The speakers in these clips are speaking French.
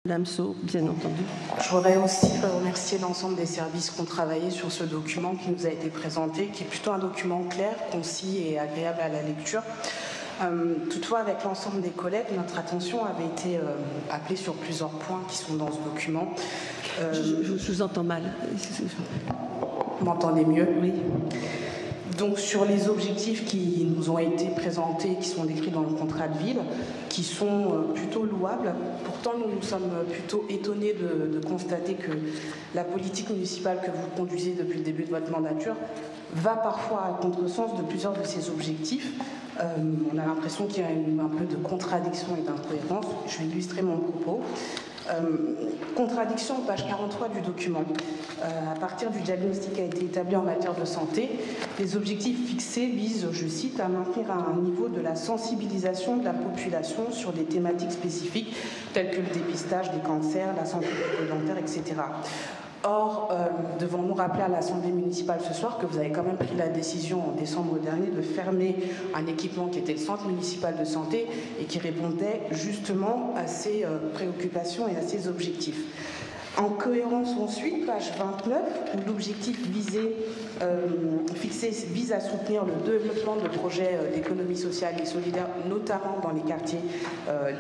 Madame Sceaux, bien entendu. Je voudrais aussi remercier l'ensemble des services qui ont travaillé sur ce document qui nous a été présenté, qui est plutôt un document clair, concis et agréable à la lecture. Toutefois, avec l'ensemble des collègues, notre attention avait été appelée sur plusieurs points qui sont dans ce document. Je vous entends mal. Vous m'entendez mieux? Oui. Donc sur les objectifs qui nous ont été présentés, qui sont décrits dans le contrat de ville, qui sont plutôt louables. Pourtant, nous sommes plutôt étonnés de constater que la politique municipale que vous conduisez depuis le début de votre mandature va parfois à contresens de plusieurs de ces objectifs. On a l'impression qu'il y a un peu de contradiction et d'incohérence. Je vais illustrer mon propos. Contradiction, page 43 du document. À partir du diagnostic qui a été établi en matière de santé, les objectifs fixés visent, je cite, à maintenir à un niveau de la sensibilisation de la population sur des thématiques spécifiques telles que le dépistage des cancers, la santé bucco-dentaire, etc. Or, devons-nous rappeler à l'Assemblée municipale ce soir que vous avez quand même pris la décision en décembre dernier de fermer un équipement qui était le centre municipal de santé et qui répondait justement à ces préoccupations et à ces objectifs. En cohérence ensuite, page 29, où l'objectif fixé vise à soutenir le développement de projets d'économie sociale et solidaire, notamment dans les quartiers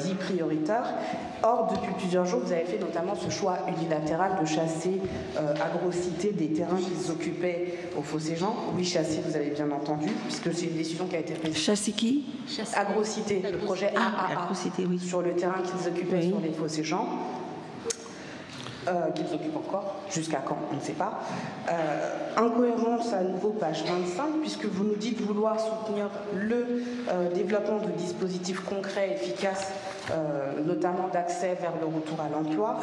dits prioritaires. Or, depuis plusieurs jours, vous avez fait notamment ce choix unilatéral de chasser Agrocité des terrains qu'ils occupaient au Fossé-Jean. Oui, chasser, vous avez bien entendu, puisque c'est une décision qui a été prise. Chasser qui? Agrocité, le projet AAA, Agrocité, oui. sur le terrain qu'ils occupaient sur les Fossé-Jean. Qu'ils occupent encore, jusqu'à quand, on ne sait pas. Incohérence à nouveau, page 25, puisque vous nous dites vouloir soutenir le développement de dispositifs concrets, efficaces, notamment d'accès vers le retour à l'emploi.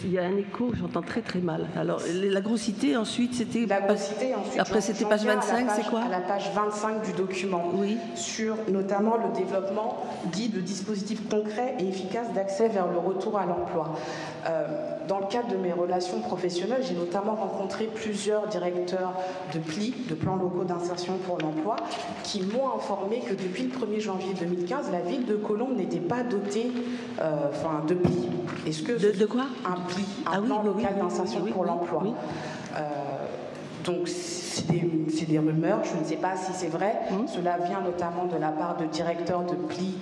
Il y a un écho, j'entends très très mal. Alors, l'agrocité, ensuite, c'était... L'agrocité, ensuite... Après, c'était page 25, c'est quoi? À la page 25 du document, oui. Sur notamment le développement dit de dispositifs concrets et efficaces d'accès vers le retour à l'emploi. Dans le cadre de mes relations professionnelles, j'ai notamment rencontré plusieurs directeurs de PLI, de plans locaux d'insertion pour l'emploi, qui m'ont informé que depuis le 1er janvier 2015, la ville de Colombes n'était pas dotée de PLI. Est-ce que de quoi? Un PLI, un plan local d'insertion pour l'emploi. Oui. Donc, c'est des rumeurs, je ne sais pas si c'est vrai. Cela vient notamment de la part de directeurs de PLI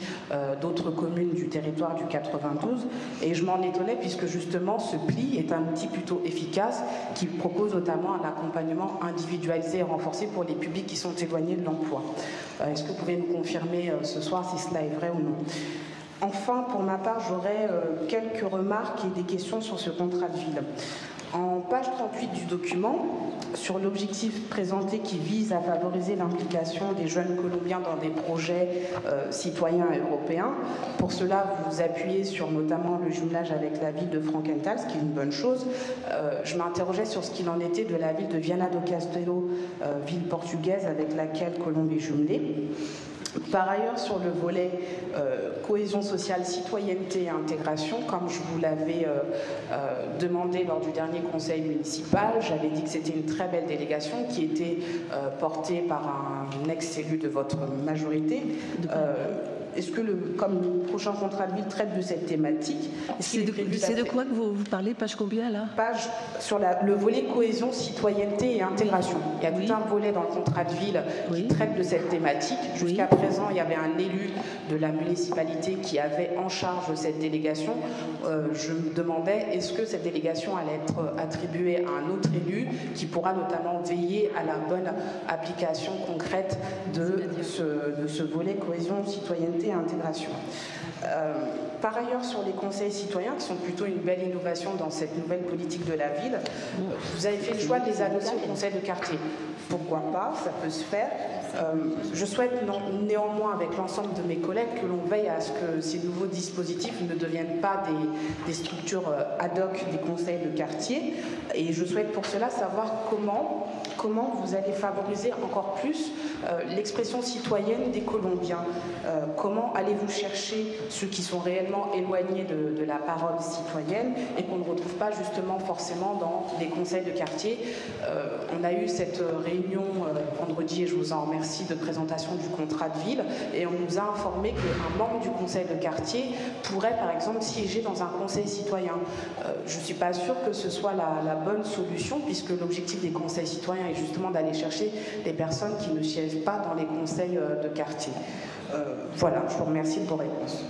d'autres communes du territoire du 92. Et je m'en étonnais puisque justement ce PLI est un outil plutôt efficace qui propose notamment un accompagnement individualisé et renforcé pour les publics qui sont éloignés de l'emploi. Est-ce que vous pouvez nous confirmer ce soir si cela est vrai ou non? Enfin, pour ma part, j'aurais quelques remarques et des questions sur ce contrat de ville. En page 38 du document, sur l'objectif présenté qui vise à favoriser l'implication des jeunes Colombiens dans des projets citoyens et européens, pour cela vous appuyez sur notamment le jumelage avec la ville de Frankenthal, ce qui est une bonne chose. Je m'interrogeais sur ce qu'il en était de la ville de Viana do Castelo, ville portugaise avec laquelle Colombe est jumelée. Par ailleurs, sur le volet cohésion sociale, citoyenneté et intégration, comme je vous l'avais demandé lors du dernier conseil municipal, j'avais dit que c'était une très belle délégation qui était portée par un ex-élu de votre majorité. Est-ce que, comme le prochain contrat de ville traite de cette thématique... C'est de quoi que vous parlez, page combien là? Page sur le volet cohésion, citoyenneté et intégration. Il y a tout un volet dans le contrat de ville qui traite de cette thématique. Jusqu'à présent, il y avait un élu de la municipalité qui avait en charge cette délégation. Je me demandais, est-ce que cette délégation allait être attribuée à un autre élu qui pourra notamment veiller à la bonne application concrète de ce volet cohésion, citoyenneté et intégration. Par ailleurs, sur les conseils citoyens, qui sont plutôt une belle innovation dans cette nouvelle politique de la ville, vous avez fait le choix de les adosser au conseil de quartier. Pourquoi pas, ça peut se faire. Je souhaite néanmoins, avec l'ensemble de mes collègues, que l'on veille à ce que ces nouveaux dispositifs ne deviennent pas des structures ad hoc des conseils de quartier. Et je souhaite pour cela savoir comment comment vous allez favoriser encore plus l'expression citoyenne des Colombiens. Comment allez-vous chercher ceux qui sont réellement éloignés de la parole citoyenne et qu'on ne retrouve pas justement forcément dans les conseils de quartier. On a eu cette réunion vendredi, et je vous en remercie, de présentation du contrat de ville, et on nous a informé qu'un membre du conseil de quartier pourrait par exemple siéger dans un conseil citoyen. Je ne suis pas sûre que ce soit la bonne solution, puisque l'objectif des conseils citoyens est justement d'aller chercher des personnes qui ne siègent pas dans les conseils de quartier. Voilà, je vous remercie de vos réponses.